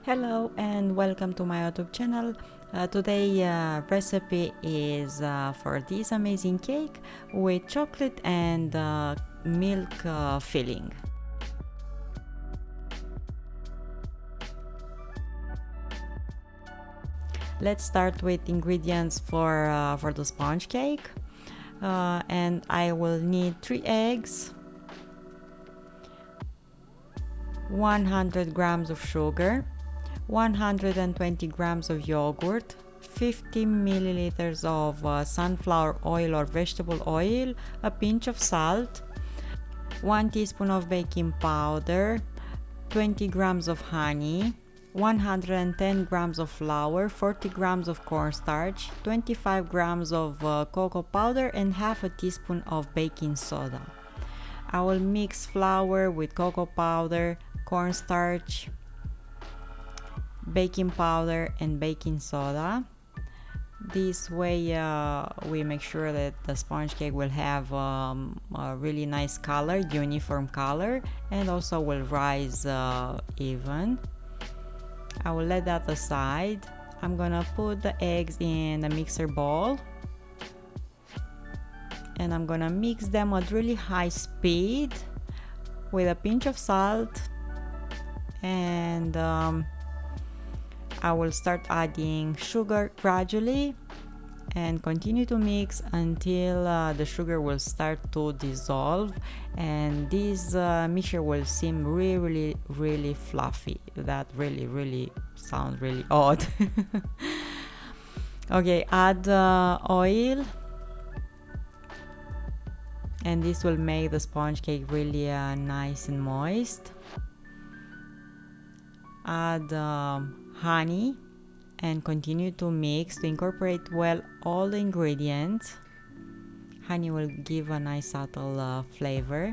Hello and welcome to my YouTube channel. Today recipe is for this amazing cake with chocolate and milk filling. Let's start with ingredients for the sponge cake, and I will need 3 eggs, 100 grams of sugar, 120 grams of yogurt, 50 milliliters of sunflower oil or vegetable oil, a pinch of salt, 1 teaspoon of baking powder, 20 grams of honey, 110 grams of flour, 40 grams of cornstarch, 25 grams of cocoa powder, and half a teaspoon of baking soda. I will mix flour with cocoa powder, cornstarch, baking powder and baking soda. This way we make sure that the sponge cake will have a really nice color, uniform color, and also will rise even. I will let that aside. I'm gonna put the eggs in the mixer bowl and I'm gonna mix them at really high speed with a pinch of salt, and I will start adding sugar gradually and continue to mix until the sugar will start to dissolve, and this mixture will seem really fluffy. That really sounds really odd. Okay, add oil, and this will make the sponge cake really nice and moist. Add honey and continue to mix to incorporate well all the ingredients. Honey will give a nice subtle flavor.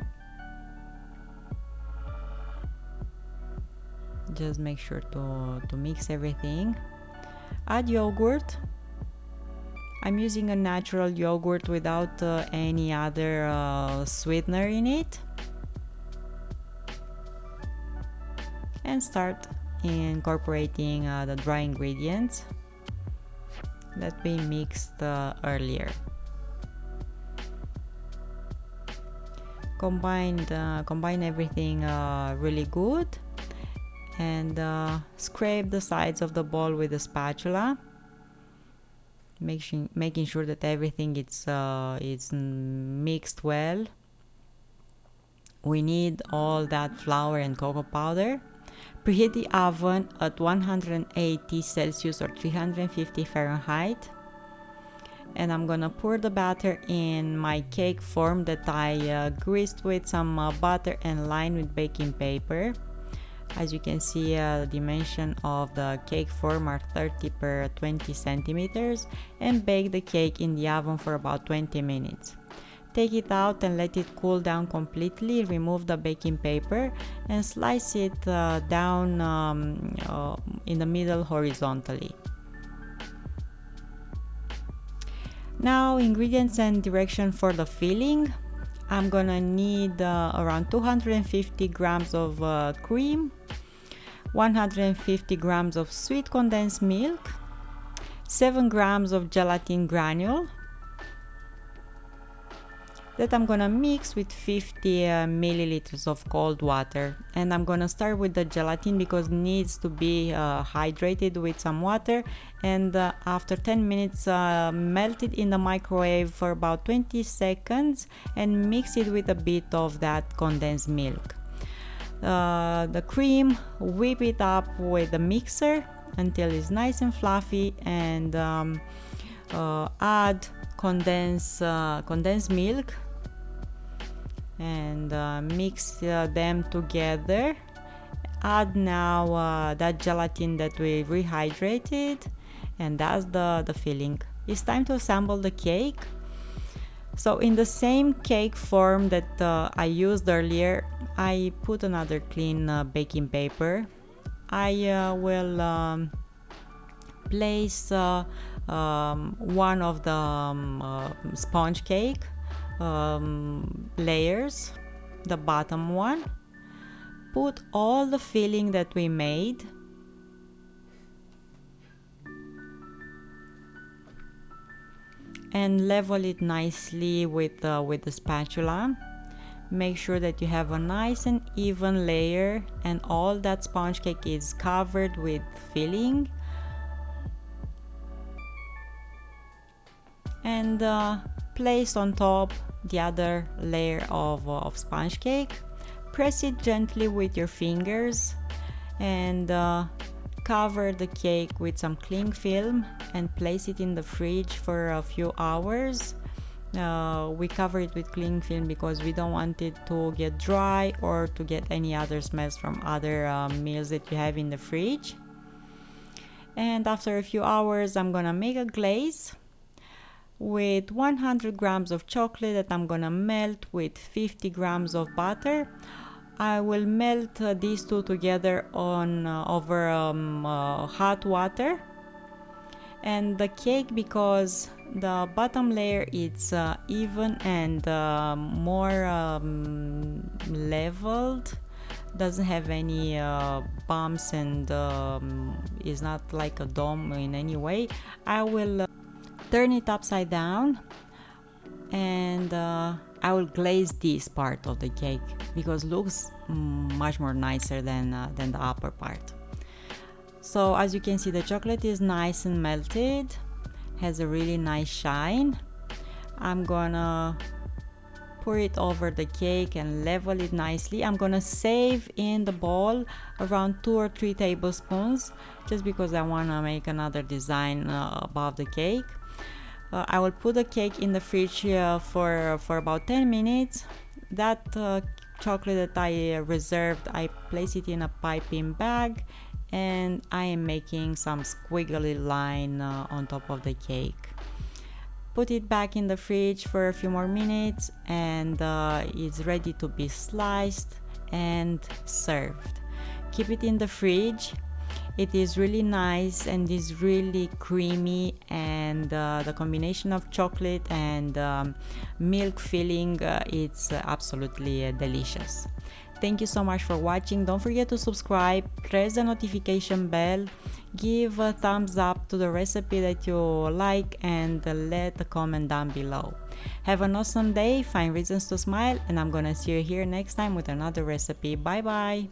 Just make sure to mix everything. Add yogurt. I'm using a natural yogurt without any other sweetener in it. And start incorporating the dry ingredients that we mixed earlier. Combine everything really good, and scrape the sides of the bowl with a spatula, making sure that everything is mixed well. We need all that flour and cocoa powder. Preheat the oven at 180 Celsius or 350 Fahrenheit. And I'm gonna pour the batter in my cake form that I greased with some butter and lined with baking paper. As you can see, the dimension of the cake form are 30 per 20 centimeters, and bake the cake in the oven for about 20 minutes. Take it out and let it cool down completely. Remove the baking paper and slice it down in the middle horizontally. Now, ingredients and direction for the filling. I'm gonna need around 250 grams of cream, 150 grams of sweet condensed milk, 7 grams of gelatin granule, that I'm gonna mix with 50 milliliters of cold water. And I'm gonna start with the gelatin because it needs to be hydrated with some water, and after 10 minutes melt it in the microwave for about 20 seconds and mix it with a bit of that condensed milk. The cream, whip it up with the mixer until it's nice and fluffy, and add condensed milk and mix them together. Add now that gelatin that we rehydrated, and that's the filling. It's time to assemble the cake. So in the same cake form that I used earlier, I put another clean baking paper. I will place one of the sponge cake layers, the bottom one. Put all the filling that we made and level it nicely with the spatula. Make sure that you have a nice and even layer and all that sponge cake is covered with filling. And place on top the other layer of sponge cake. Press it gently with your fingers and cover the cake with some cling film and place it in the fridge for a few hours. We cover it with cling film because we don't want it to get dry or to get any other smells from other meals that you have in the fridge. And after a few hours, I'm gonna make a glaze with 100 grams of chocolate that I'm gonna melt with 50 grams of butter. I will melt these two together on over hot water. And the cake, because the bottom layer is even and more leveled, doesn't have any bumps and is not like a dome in any way, I will turn it upside down and I will glaze this part of the cake because it looks much more nicer than the upper part. So as you can see, the chocolate is nice and melted, has a really nice shine. I'm gonna pour it over the cake and level it nicely. I'm gonna save in the bowl around 2 or 3 tablespoons just because I wanna make another design above the cake. I will put the cake in the fridge for about 10 minutes. That chocolate that I reserved, I place it in a piping bag and I am making some squiggly line on top of the cake. Put it back in the fridge for a few more minutes and it's ready to be sliced and served. Keep it in the fridge. It is really nice and is really creamy, and the combination of chocolate and milk filling, it's absolutely delicious. Thank you so much for watching. Don't forget to subscribe, press the notification bell, give a thumbs up to the recipe that you like, and let a comment down below. Have an awesome day, find reasons to smile, and I'm gonna see you here next time with another recipe. Bye bye.